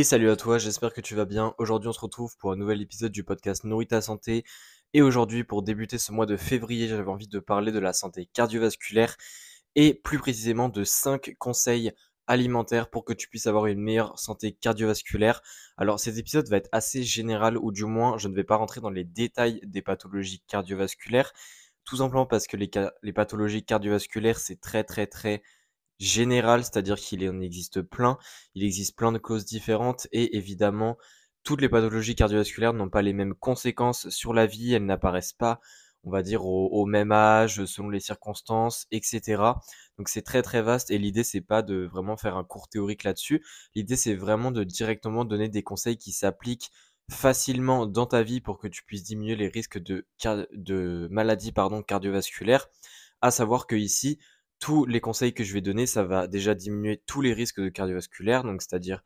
Et salut à toi, j'espère que tu vas bien. Aujourd'hui, on se retrouve pour un nouvel épisode du podcast Nourris ta santé. Et aujourd'hui, pour débuter ce mois de février, j'avais envie de parler de la santé cardiovasculaire et plus précisément de 5 conseils alimentaires pour que tu puisses avoir une meilleure santé cardiovasculaire. Alors, cet épisode va être assez général ou du moins, je ne vais pas rentrer dans les détails des pathologies cardiovasculaires, tout simplement parce que les pathologies cardiovasculaires, c'est très très très général, c'est-à-dire qu'il en existe plein. Il existe plein de causes différentes et évidemment, toutes les pathologies cardiovasculaires n'ont pas les mêmes conséquences sur la vie. Elles n'apparaissent pas, on va dire, au même âge, selon les circonstances, etc. Donc c'est très très vaste et l'idée c'est pas de vraiment faire un cours théorique là-dessus. L'idée c'est vraiment de directement donner des conseils qui s'appliquent facilement dans ta vie pour que tu puisses diminuer les risques de maladies cardiovasculaires. À savoir que ici, tous les conseils que je vais donner, ça va déjà diminuer tous les risques de cardiovasculaire, donc c'est-à-dire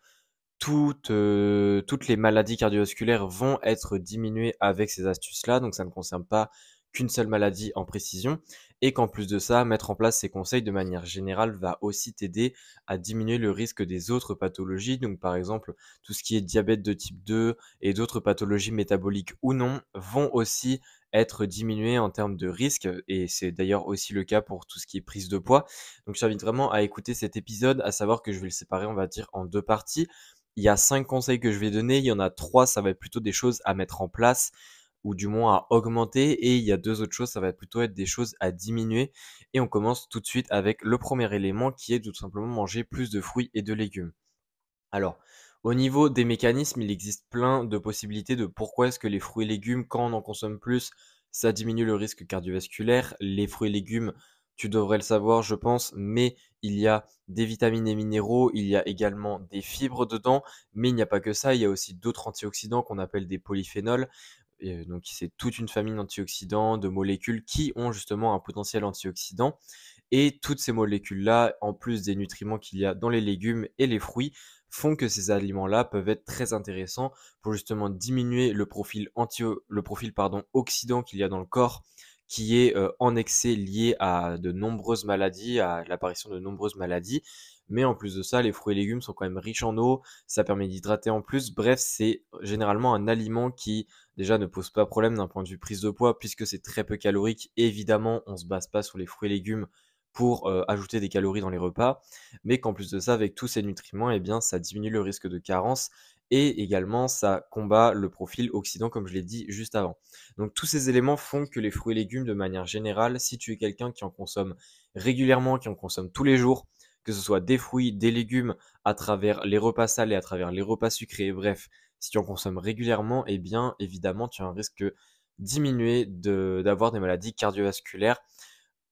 toutes les maladies cardiovasculaires vont être diminuées avec ces astuces-là, donc ça ne concerne pas qu'une seule maladie en précision, et qu'en plus de ça, mettre en place ces conseils de manière générale va aussi t'aider à diminuer le risque des autres pathologies, donc par exemple tout ce qui est diabète de type 2 et d'autres pathologies métaboliques ou non vont aussi être diminuées en termes de risque, et c'est d'ailleurs aussi le cas pour tout ce qui est prise de poids. Donc je t'invite vraiment à écouter cet épisode, à savoir que je vais le séparer, on va dire, en deux parties. Il y a 5 conseils que je vais donner, il y en a 3, ça va être plutôt des choses à mettre en place ou du moins à augmenter et il y a 2 autres choses, ça va plutôt être des choses à diminuer et on commence tout de suite avec le premier élément qui est tout simplement manger plus de fruits et de légumes. Alors, au niveau des mécanismes, il existe plein de possibilités de pourquoi est-ce que les fruits et légumes, quand on en consomme plus, ça diminue le risque cardiovasculaire. Les fruits et légumes, tu devrais le savoir, je pense, mais il y a des vitamines et minéraux, il y a également des fibres dedans, mais il n'y a pas que ça, il y a aussi d'autres antioxydants qu'on appelle des polyphénols. Et donc, c'est toute une famille d'antioxydants, de molécules qui ont justement un potentiel antioxydant. Et toutes ces molécules-là, en plus des nutriments qu'il y a dans les légumes et les fruits, font que ces aliments-là peuvent être très intéressants pour justement diminuer le profil oxydant qu'il y a dans le corps, qui est en excès lié à de nombreuses maladies, à l'apparition de nombreuses maladies. Mais en plus de ça, les fruits et légumes sont quand même riches en eau, ça permet d'hydrater en plus. Bref, c'est généralement un aliment qui déjà ne pose pas problème d'un point de vue prise de poids puisque c'est très peu calorique. Évidemment, on se base pas sur les fruits et légumes pour ajouter des calories dans les repas, mais qu'en plus de ça, avec tous ces nutriments, eh bien, ça diminue le risque de carence et également ça combat le profil oxydant comme je l'ai dit juste avant. Donc tous ces éléments font que les fruits et légumes de manière générale, si tu es quelqu'un qui en consomme régulièrement, qui en consomme tous les jours, que ce soit des fruits, des légumes à travers les repas salés, à travers les repas sucrés, bref, si tu en consommes régulièrement, eh bien évidemment tu as un risque diminué d'avoir des maladies cardiovasculaires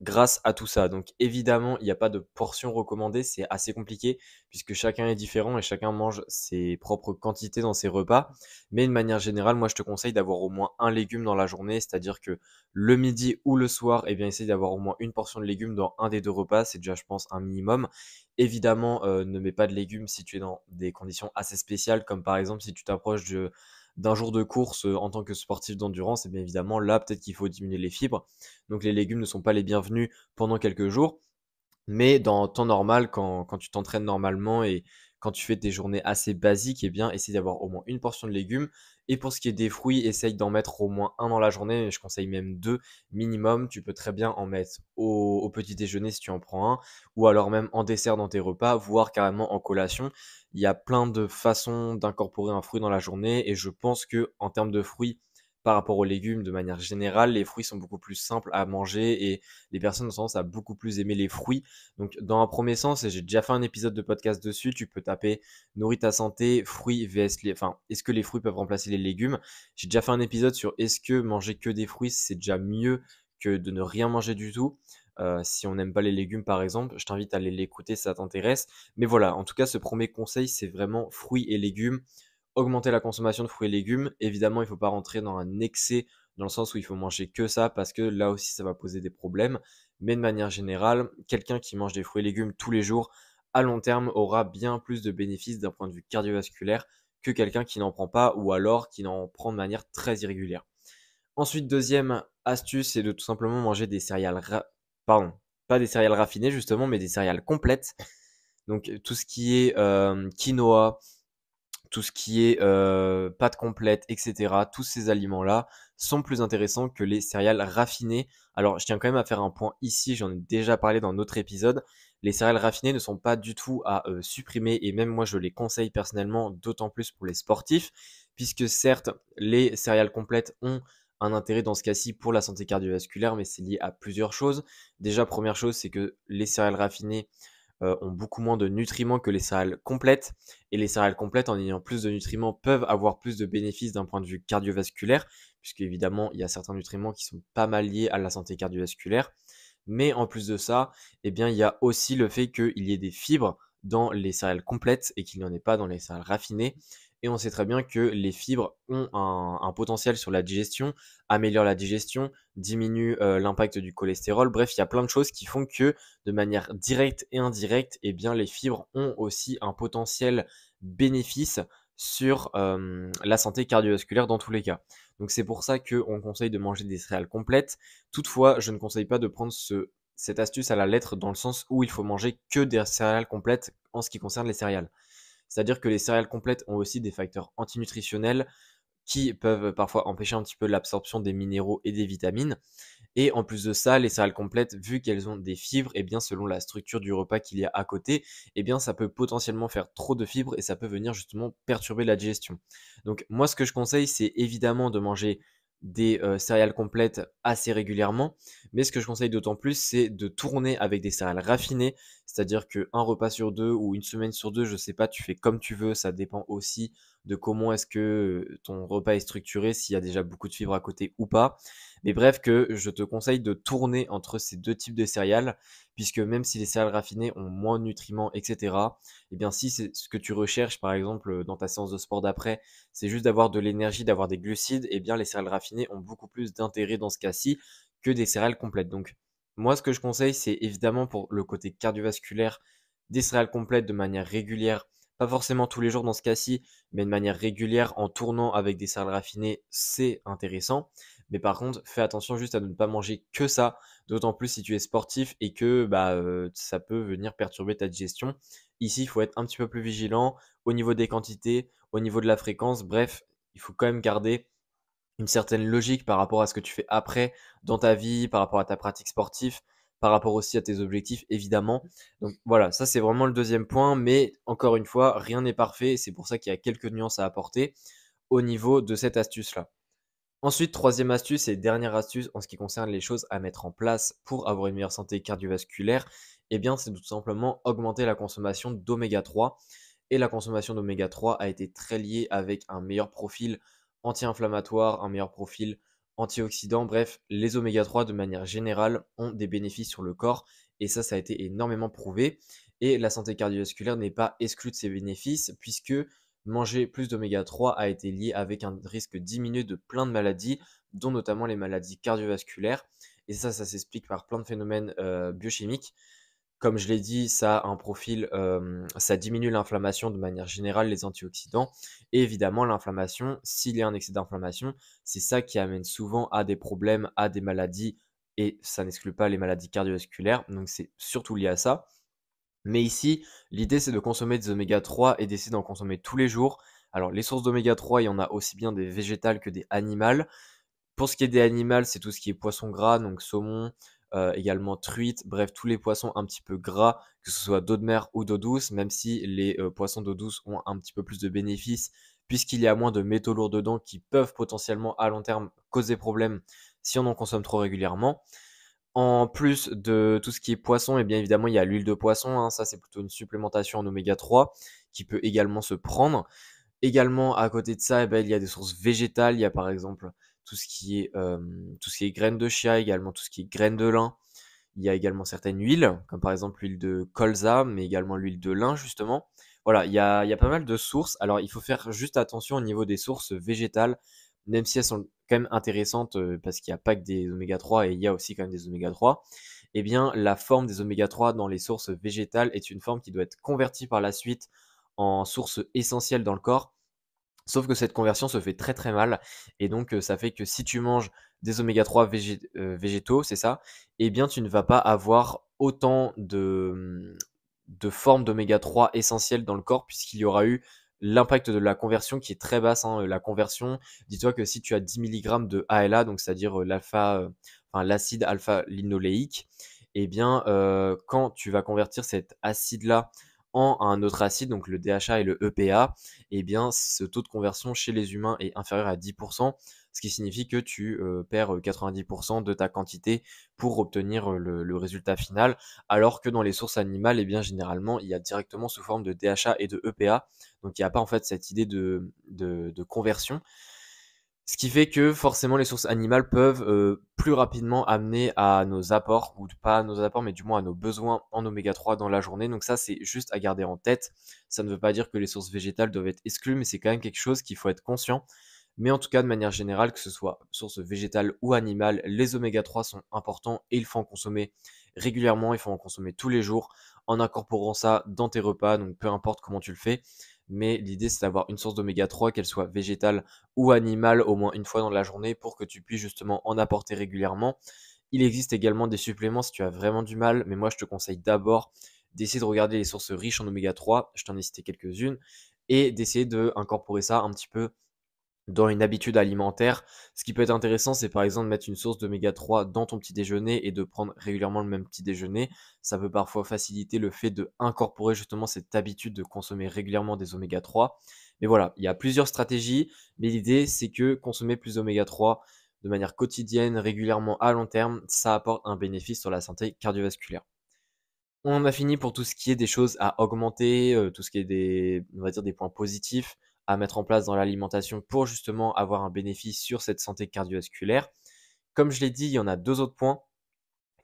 grâce à tout ça. Donc évidemment, il n'y a pas de portion recommandée, c'est assez compliqué puisque chacun est différent et chacun mange ses propres quantités dans ses repas. Mais de manière générale, moi je te conseille d'avoir au moins un légume dans la journée, c'est-à-dire que le midi ou le soir, eh bien essaye d'avoir au moins une portion de légumes dans un des deux repas, c'est déjà je pense un minimum. Évidemment, ne mets pas de légumes si tu es dans des conditions assez spéciales, comme par exemple si tu t'approches d'un jour de course en tant que sportif d'endurance, et bien évidemment là peut-être qu'il faut diminuer les fibres. Donc les légumes ne sont pas les bienvenus pendant quelques jours. Mais dans temps normal, quand tu t'entraînes normalement et quand tu fais tes journées assez basiques, eh bien, essaye d'avoir au moins une portion de légumes. Et pour ce qui est des fruits, essaye d'en mettre au moins un dans la journée. Je conseille même deux minimum. Tu peux très bien en mettre au petit déjeuner si tu en prends un, ou alors même en dessert dans tes repas, voire carrément en collation. Il y a plein de façons d'incorporer un fruit dans la journée et je pense que en termes de fruits, par rapport aux légumes de manière générale, les fruits sont beaucoup plus simples à manger et les personnes ont tendance à beaucoup plus aimer les fruits. Donc, dans un premier sens, et j'ai déjà fait un épisode de podcast dessus, tu peux taper nourris ta santé, fruits vs enfin, est-ce que les fruits peuvent remplacer les légumes? J'ai déjà fait un épisode sur est-ce que manger que des fruits, c'est déjà mieux que de ne rien manger du tout. Si on n'aime pas les légumes, par exemple, je t'invite à aller l'écouter si ça t'intéresse. Mais voilà, en tout cas, ce premier conseil, c'est vraiment fruits et légumes. Augmenter la consommation de fruits et légumes. Évidemment, il ne faut pas rentrer dans un excès, dans le sens où il faut manger que ça, parce que là aussi, ça va poser des problèmes. Mais de manière générale, quelqu'un qui mange des fruits et légumes tous les jours, à long terme, aura bien plus de bénéfices d'un point de vue cardiovasculaire que quelqu'un qui n'en prend pas ou alors qui n'en prend de manière très irrégulière. Ensuite, deuxième astuce, c'est de tout simplement manger des céréales, pardon, pas des céréales raffinées justement, mais des céréales complètes. Donc tout ce qui est quinoa, tout ce qui est pâtes complètes, etc. Tous ces aliments-là sont plus intéressants que les céréales raffinées. Alors, je tiens quand même à faire un point ici, j'en ai déjà parlé dans notre épisode. Les céréales raffinées ne sont pas du tout à supprimer et même moi je les conseille personnellement, d'autant plus pour les sportifs, puisque certes, les céréales complètes ont un intérêt dans ce cas-ci pour la santé cardiovasculaire, mais c'est lié à plusieurs choses. Déjà, première chose, c'est que les céréales raffinées ont beaucoup moins de nutriments que les céréales complètes. Et les céréales complètes, en ayant plus de nutriments, peuvent avoir plus de bénéfices d'un point de vue cardiovasculaire, puisque évidemment, il y a certains nutriments qui sont pas mal liés à la santé cardiovasculaire. Mais en plus de ça, eh bien, il y a aussi le fait qu'il y ait des fibres dans les céréales complètes et qu'il n'y en ait pas dans les céréales raffinées. Et on sait très bien que les fibres ont un potentiel sur la digestion, améliorent la digestion, diminuent l'impact du cholestérol. Bref, il y a plein de choses qui font que de manière directe et indirecte, eh bien, les fibres ont aussi un potentiel bénéfice sur la santé cardiovasculaire dans tous les cas. Donc c'est pour ça qu'on conseille de manger des céréales complètes. Toutefois, je ne conseille pas de prendre cette astuce à la lettre dans le sens où il faut manger que des céréales complètes en ce qui concerne les céréales. C'est-à-dire que les céréales complètes ont aussi des facteurs antinutritionnels qui peuvent parfois empêcher un petit peu l'absorption des minéraux et des vitamines. Et en plus de ça, les céréales complètes, vu qu'elles ont des fibres, et bien selon la structure du repas qu'il y a à côté, et bien ça peut potentiellement faire trop de fibres et ça peut venir justement perturber la digestion. Donc moi ce que je conseille, c'est évidemment de manger des céréales complètes assez régulièrement, mais ce que je conseille d'autant plus, c'est de tourner avec des céréales raffinées, c'est-à-dire qu'un repas sur deux ou une semaine sur deux, je sais pas, tu fais comme tu veux, ça dépend aussi de comment est-ce que ton repas est structuré, s'il y a déjà beaucoup de fibres à côté ou pas. Mais bref, que je te conseille de tourner entre ces deux types de céréales, puisque même si les céréales raffinées ont moins de nutriments, etc., eh bien si c'est ce que tu recherches, par exemple, dans ta séance de sport d'après, c'est juste d'avoir de l'énergie, d'avoir des glucides, eh bien les céréales raffinées ont beaucoup plus d'intérêt dans ce cas-ci que des céréales complètes. Donc moi, ce que je conseille, c'est évidemment pour le côté cardiovasculaire, des céréales complètes de manière régulière, pas forcément tous les jours dans ce cas-ci, mais de manière régulière en tournant avec des céréales raffinées, c'est intéressant. Mais par contre, fais attention juste à ne pas manger que ça, d'autant plus si tu es sportif et que ça peut venir perturber ta digestion. Ici, il faut être un petit peu plus vigilant au niveau des quantités, au niveau de la fréquence. Bref, il faut quand même garder une certaine logique par rapport à ce que tu fais après dans ta vie, par rapport à ta pratique sportive, par rapport aussi à tes objectifs, évidemment. Donc voilà, ça c'est vraiment le deuxième point, mais encore une fois, rien n'est parfait et c'est pour ça qu'il y a quelques nuances à apporter au niveau de cette astuce-là. Ensuite, troisième astuce et dernière astuce en ce qui concerne les choses à mettre en place pour avoir une meilleure santé cardiovasculaire, eh bien, c'est tout simplement augmenter la consommation d'oméga 3. Et la consommation d'oméga 3 a été très liée avec un meilleur profil anti-inflammatoire, un meilleur profil antioxydant. Bref, les oméga 3 de manière générale ont des bénéfices sur le corps et ça a été énormément prouvé. Et la santé cardiovasculaire n'est pas exclue de ces bénéfices puisque manger plus d'oméga 3 a été lié avec un risque diminué de plein de maladies, dont notamment les maladies cardiovasculaires. Et ça s'explique par plein de phénomènes biochimiques. Comme je l'ai dit, ça a un profil, ça diminue l'inflammation de manière générale, les antioxydants. Et évidemment, l'inflammation, s'il y a un excès d'inflammation, c'est ça qui amène souvent à des problèmes, à des maladies, et ça n'exclut pas les maladies cardiovasculaires. Donc c'est surtout lié à ça. Mais ici, l'idée c'est de consommer des oméga 3 et d'essayer d'en consommer tous les jours. Alors les sources d'oméga 3, il y en a aussi bien des végétales que des animales. Pour ce qui est des animales, c'est tout ce qui est poisson gras, donc saumon, également truite, bref, tous les poissons un petit peu gras, que ce soit d'eau de mer ou d'eau douce, même si les poissons d'eau douce ont un petit peu plus de bénéfices, puisqu'il y a moins de métaux lourds dedans qui peuvent potentiellement à long terme causer problème si on en consomme trop régulièrement. En plus de tout ce qui est poisson, et bien évidemment, il y a l'huile de poisson, hein, ça c'est plutôt une supplémentation en oméga 3 qui peut également se prendre. Également, à côté de ça, eh ben, il y a des sources végétales. Il y a par exemple tout ce qui est graines de chia, également tout ce qui est graines de lin. Il y a également certaines huiles, comme par exemple l'huile de colza, mais également l'huile de lin, justement. Voilà, il y a pas mal de sources. Alors, il faut faire juste attention au niveau des sources végétales, même si elles sont quand même intéressantes, parce qu'il n'y a pas que des oméga 3 et il y a aussi quand même des oméga 3. Eh bien, la forme des oméga 3 dans les sources végétales est une forme qui doit être convertie par la suite en source essentielle dans le corps. Sauf que cette conversion se fait très très mal et donc ça fait que si tu manges des oméga 3 végétaux, c'est ça, eh bien tu ne vas pas avoir autant de formes d'oméga 3 essentielles dans le corps puisqu'il y aura eu l'impact de la conversion qui est très basse, hein. La conversion, dis-toi que si tu as 10 milligrammes de ALA, donc c'est-à-dire l'acide alpha-linoléique, eh bien, quand tu vas convertir cet acide-là en un autre acide, donc le DHA et le EPA, eh bien, ce taux de conversion chez les humains est inférieur à 10%, ce qui signifie que tu perds 90% de ta quantité pour obtenir le résultat final, alors que dans les sources animales, eh bien, généralement, il y a directement sous forme de DHA et de EPA, donc il n'y a pas en fait cette idée de conversion. Ce qui fait que forcément les sources animales peuvent plus rapidement amener à nos apports, ou pas à nos apports, mais du moins à nos besoins en oméga 3 dans la journée. Donc ça, c'est juste à garder en tête. Ça ne veut pas dire que les sources végétales doivent être exclues, mais c'est quand même quelque chose qu'il faut être conscient. Mais en tout cas, de manière générale, que ce soit source végétale ou animale, les oméga 3 sont importants et il faut en consommer régulièrement, il faut en consommer tous les jours en incorporant ça dans tes repas, donc peu importe comment tu le fais. Mais l'idée, c'est d'avoir une source d'oméga 3, qu'elle soit végétale ou animale, au moins une fois dans la journée pour que tu puisses justement en apporter régulièrement. Il existe également des suppléments si tu as vraiment du mal, mais moi je te conseille d'abord d'essayer de regarder les sources riches en oméga 3, je t'en ai cité quelques-unes, et d'essayer d'incorporer ça un petit peu dans une habitude alimentaire. Ce qui peut être intéressant, c'est par exemple de mettre une source d'oméga 3 dans ton petit déjeuner et de prendre régulièrement le même petit déjeuner. Ça peut parfois faciliter le fait de incorporer justement cette habitude de consommer régulièrement des oméga 3. Mais voilà, il y a plusieurs stratégies, mais l'idée c'est que consommer plus d'oméga 3 de manière quotidienne, régulièrement à long terme, ça apporte un bénéfice sur la santé cardiovasculaire. On a fini pour tout ce qui est des choses à augmenter, tout ce qui est on va dire des points positifs à mettre en place dans l'alimentation pour justement avoir un bénéfice sur cette santé cardiovasculaire. Comme je l'ai dit, il y en a 2 autres points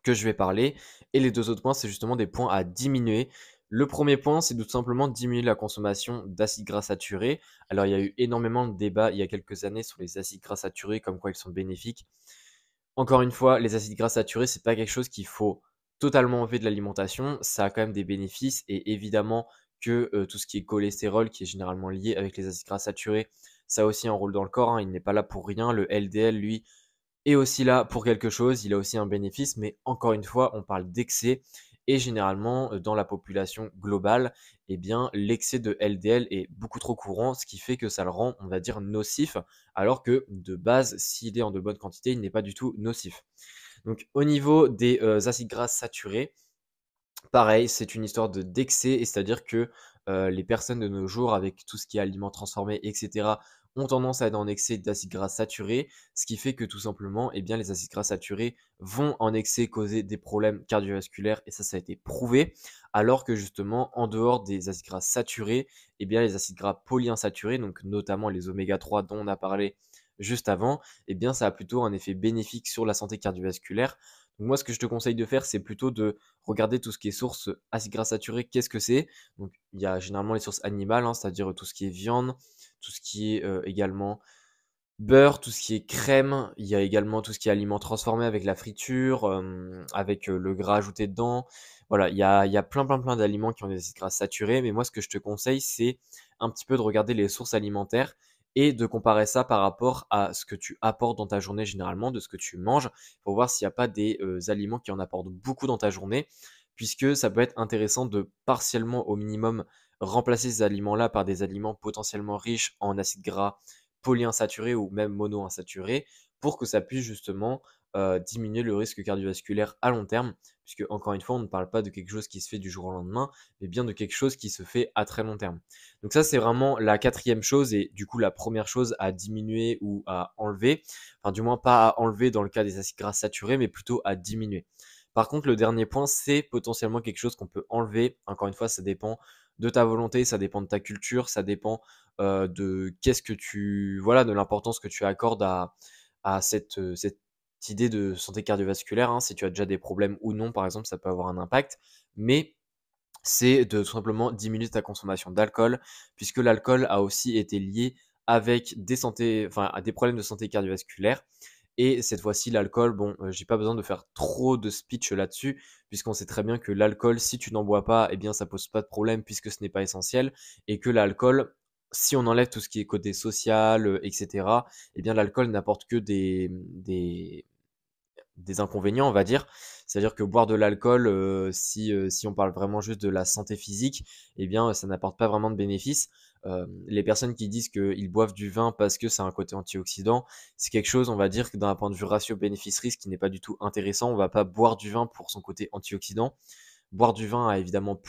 que je vais parler et les 2 autres points, c'est justement des points à diminuer. Le premier point, c'est tout simplement diminuer la consommation d'acides gras saturés. Alors, il y a eu énormément de débats il y a quelques années sur les acides gras saturés, comme quoi ils sont bénéfiques. Encore une fois, les acides gras saturés, c'est pas quelque chose qu'il faut totalement enlever de l'alimentation. Ça a quand même des bénéfices et évidemment que tout ce qui est cholestérol, qui est généralement lié avec les acides gras saturés, ça a aussi un rôle dans le corps, hein. Il n'est pas là pour rien. Le LDL, lui, est aussi là pour quelque chose. Il a aussi un bénéfice, mais encore une fois, on parle d'excès. Et généralement, dans la population globale, eh bien, l'excès de LDL est beaucoup trop courant, ce qui fait que ça le rend, on va dire, nocif, alors que de base, s'il est en de bonnes quantités, il n'est pas du tout nocif. Donc, au niveau des acides gras saturés, pareil, c'est une histoire d'excès, et c'est-à-dire que les personnes de nos jours, avec tout ce qui est aliments transformés, etc., ont tendance à être en excès d'acides gras saturés, ce qui fait que tout simplement, eh bien, les acides gras saturés vont en excès causer des problèmes cardiovasculaires, et ça a été prouvé, alors que justement, en dehors des acides gras saturés, eh bien, les acides gras polyinsaturés, donc notamment les oméga 3 dont on a parlé juste avant, eh bien, ça a plutôt un effet bénéfique sur la santé cardiovasculaire. Donc moi, ce que je te conseille de faire, c'est plutôt de regarder tout ce qui est source acides gras saturés, qu'est-ce que c'est? Donc il y a généralement les sources animales, hein, c'est-à-dire tout ce qui est viande, tout ce qui est également beurre, tout ce qui est crème. Il y a également tout ce qui est aliments transformés avec la friture, avec le gras ajouté dedans. Voilà, il y a plein d'aliments qui ont des acides gras saturés. Mais moi, ce que je te conseille, c'est un petit peu de regarder les sources alimentaires et de comparer ça par rapport à ce que tu apportes dans ta journée généralement, de ce que tu manges, pour voir s'il n'y a pas des aliments qui en apportent beaucoup dans ta journée, puisque ça peut être intéressant de partiellement au minimum remplacer ces aliments-là par des aliments potentiellement riches en acides gras polyinsaturés ou même monoinsaturés pour que ça puisse justement diminuer le risque cardiovasculaire à long terme, puisque encore une fois, on ne parle pas de quelque chose qui se fait du jour au lendemain, mais bien de quelque chose qui se fait à très long terme. Donc ça, c'est vraiment la quatrième chose et du coup la première chose à diminuer ou à enlever, enfin du moins pas à enlever dans le cas des acides gras saturés, mais plutôt à diminuer. Par contre, le dernier point, c'est potentiellement quelque chose qu'on peut enlever. Encore une fois, ça dépend de ta volonté, ça dépend de ta culture, ça dépend de qu'est-ce que voilà, de l'importance que tu accordes à cette idée de santé cardiovasculaire, hein. Si tu as déjà des problèmes ou non, par exemple, ça peut avoir un impact. Mais c'est de tout simplement diminuer ta consommation d'alcool, puisque l'alcool a aussi été lié avec à des problèmes de santé cardiovasculaire. Et cette fois-ci, l'alcool, bon, j'ai pas besoin de faire trop de speech là-dessus, puisqu'on sait très bien que l'alcool, si tu n'en bois pas, eh bien, ça pose pas de problème puisque ce n'est pas essentiel, et que l'alcool, si on enlève tout ce qui est côté social, etc., eh bien, l'alcool n'apporte que des inconvénients, on va dire. C'est-à-dire que boire de l'alcool, si on parle vraiment juste de la santé physique, eh bien, ça n'apporte pas vraiment de bénéfices. Les personnes qui disent qu'ils boivent du vin parce que c'est un côté antioxydant, c'est quelque chose, on va dire, que d'un point de vue ratio bénéfice-risque qui n'est pas du tout intéressant. On va pas boire du vin pour son côté antioxydant. Boire du vin a évidemment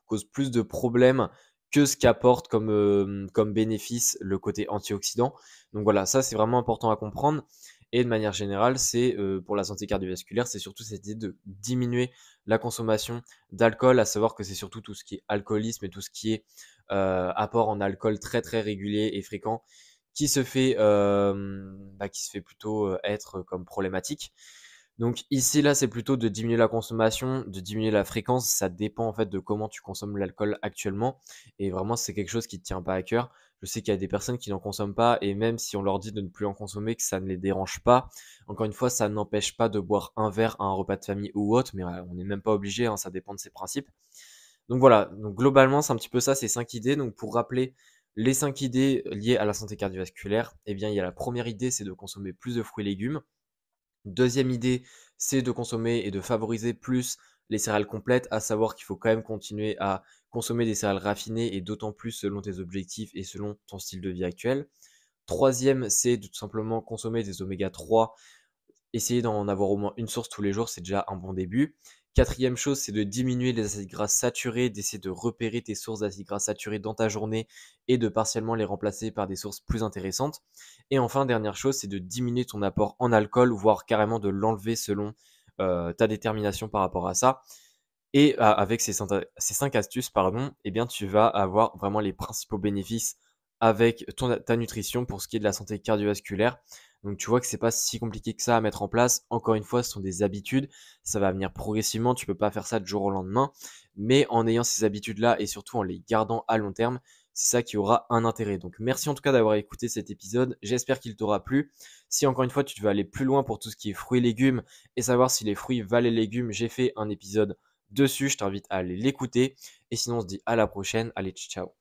cause plus de problèmes que ce qu'apporte comme bénéfice le côté antioxydant. Donc voilà, ça c'est vraiment important à comprendre. Et de manière générale, c'est pour la santé cardiovasculaire, c'est surtout cette idée de diminuer la consommation d'alcool, à savoir que c'est surtout tout ce qui est alcoolisme et tout ce qui est apport en alcool très très régulier et fréquent qui se fait plutôt être comme problématique. Donc ici, là, c'est plutôt de diminuer la consommation, de diminuer la fréquence. Ça dépend en fait de comment tu consommes l'alcool actuellement. Et vraiment, c'est quelque chose qui te tient pas à cœur. Je sais qu'il y a des personnes qui n'en consomment pas et même si on leur dit de ne plus en consommer, que ça ne les dérange pas. Encore une fois, ça n'empêche pas de boire un verre à un repas de famille ou autre, mais on n'est même pas obligé, hein, ça dépend de ses principes. Donc voilà, donc globalement, c'est un petit peu ça, ces 5 idées. Donc pour rappeler les 5 idées liées à la santé cardiovasculaire, eh bien, il y a la première idée, c'est de consommer plus de fruits et légumes. Deuxième idée, c'est de consommer et de favoriser plus les céréales complètes, à savoir qu'il faut quand même continuer à consommer des céréales raffinées et d'autant plus selon tes objectifs et selon ton style de vie actuel. Troisième, c'est de tout simplement consommer des oméga 3. Essayer d'en avoir au moins une source tous les jours, c'est déjà un bon début. Quatrième chose, c'est de diminuer les acides gras saturés, d'essayer de repérer tes sources d'acides gras saturés dans ta journée et de partiellement les remplacer par des sources plus intéressantes. Et enfin, dernière chose, c'est de diminuer ton apport en alcool, voire carrément de l'enlever selon ta détermination par rapport à ça. Et avec ces 5 astuces, pardon, eh bien, tu vas avoir vraiment les principaux bénéfices avec ta nutrition pour ce qui est de la santé cardiovasculaire. Donc tu vois que c'est pas si compliqué que ça à mettre en place. Encore une fois, ce sont des habitudes. Ça va venir progressivement. Tu peux pas faire ça du jour au lendemain. Mais en ayant ces habitudes-là et surtout en les gardant à long terme, c'est ça qui aura un intérêt. Donc merci en tout cas d'avoir écouté cet épisode. J'espère qu'il t'aura plu. Si encore une fois tu veux aller plus loin pour tout ce qui est fruits et légumes et savoir si les fruits valent les légumes, j'ai fait un épisode dessus. Je t'invite à aller l'écouter. Et sinon, on se dit à la prochaine. Allez, ciao.